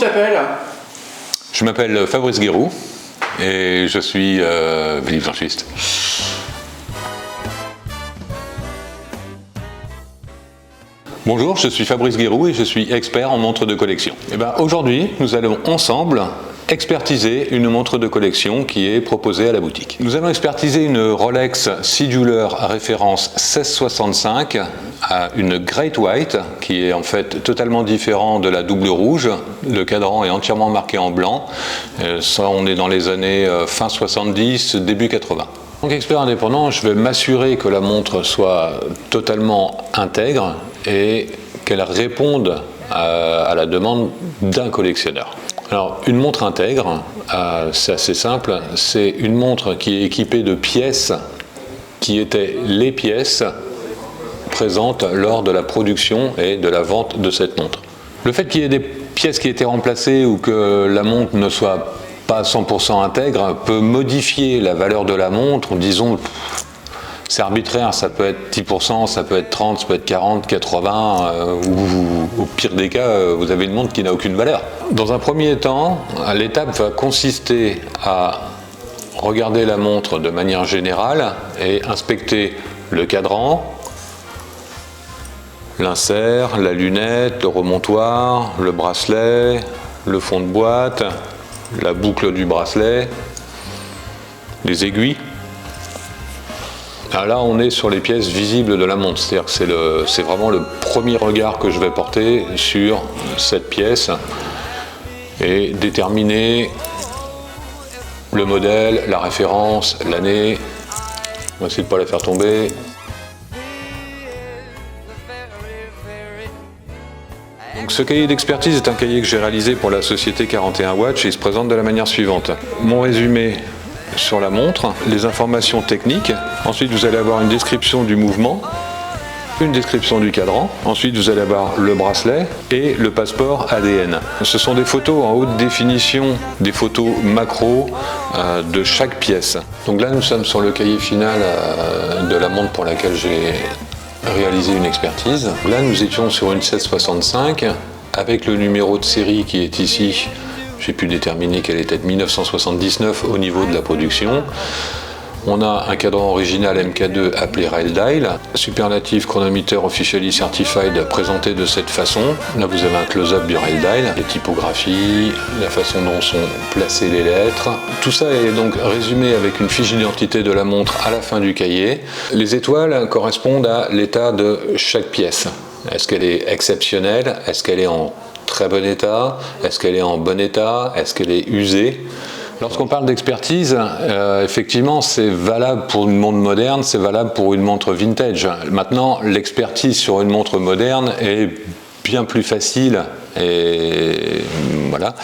t'appelles? Je m'appelle Fabrice Guéroux et je suis véliblanchiste. Bonjour, je suis Fabrice Guéroux et je suis expert en montres de collection. Aujourd'hui, nous allons ensemble expertiser une montre de collection qui est proposée à la boutique. Nous allons expertiser une Rolex Sidulaire à référence 1665 à une Great White qui est en fait totalement différent de la double rouge. Le cadran est entièrement marqué en blanc. Ça, on est dans les années fin 70, début 80. En tant qu'expert indépendant, je vais m'assurer que la montre soit totalement intègre et qu'elle réponde à la demande d'un collectionneur. Alors, une montre intègre, c'est assez simple, c'est une montre qui est équipée de pièces qui étaient les pièces présentes lors de la production et de la vente de cette montre. Le fait qu'il y ait des pièces qui aient été remplacées ou que la montre ne soit pas 100% intègre peut modifier la valeur de la montre, disons. C'est arbitraire, ça peut être 10%, ça peut être 30%, ça peut être 40%, 80%, ou au pire des cas, vous avez une montre qui n'a aucune valeur. Dans un premier temps, l'étape va consister à regarder la montre de manière générale et inspecter le cadran, l'insert, la lunette, le remontoir, le bracelet, le fond de boîte, la boucle du bracelet, les aiguilles. Alors là, on est sur les pièces visibles de la montre, c'est-à-dire que c'est vraiment le premier regard que je vais porter sur cette pièce et déterminer le modèle, la référence, l'année. On va essayer de ne pas la faire tomber. Donc, ce cahier d'expertise est un cahier que j'ai réalisé pour la société 41 Watch et il se présente de la manière suivante. Mon résumé sur la montre, les informations techniques, ensuite vous allez avoir une description du mouvement, une description du cadran, ensuite vous allez avoir le bracelet et le passeport ADN. Ce sont des photos en haute définition, des photos macro de chaque pièce. Donc là nous sommes sur le cahier final de la montre pour laquelle j'ai réalisé une expertise. Là nous étions sur une 1665 avec le numéro de série qui est ici. J'ai pu déterminer qu'elle était de 1979 au niveau de la production. On a un cadran original MK2 appelé Rail Dial, superlatif chronometer officially certified présenté de cette façon. Là vous avez un close-up du Rail Dial, les typographies, la façon dont sont placées les lettres. Tout ça est donc résumé avec une fiche d'identité de la montre à la fin du cahier. Les étoiles correspondent à l'état de chaque pièce. Est-ce qu'elle est exceptionnelle? Est-ce qu'elle est en très bon état? Est-ce qu'elle est en bon état? Est-ce qu'elle est usée? Lorsqu'on parle d'expertise, effectivement, c'est valable pour une montre moderne, c'est valable pour une montre vintage. Maintenant, l'expertise sur une montre moderne est bien plus facile et voilà.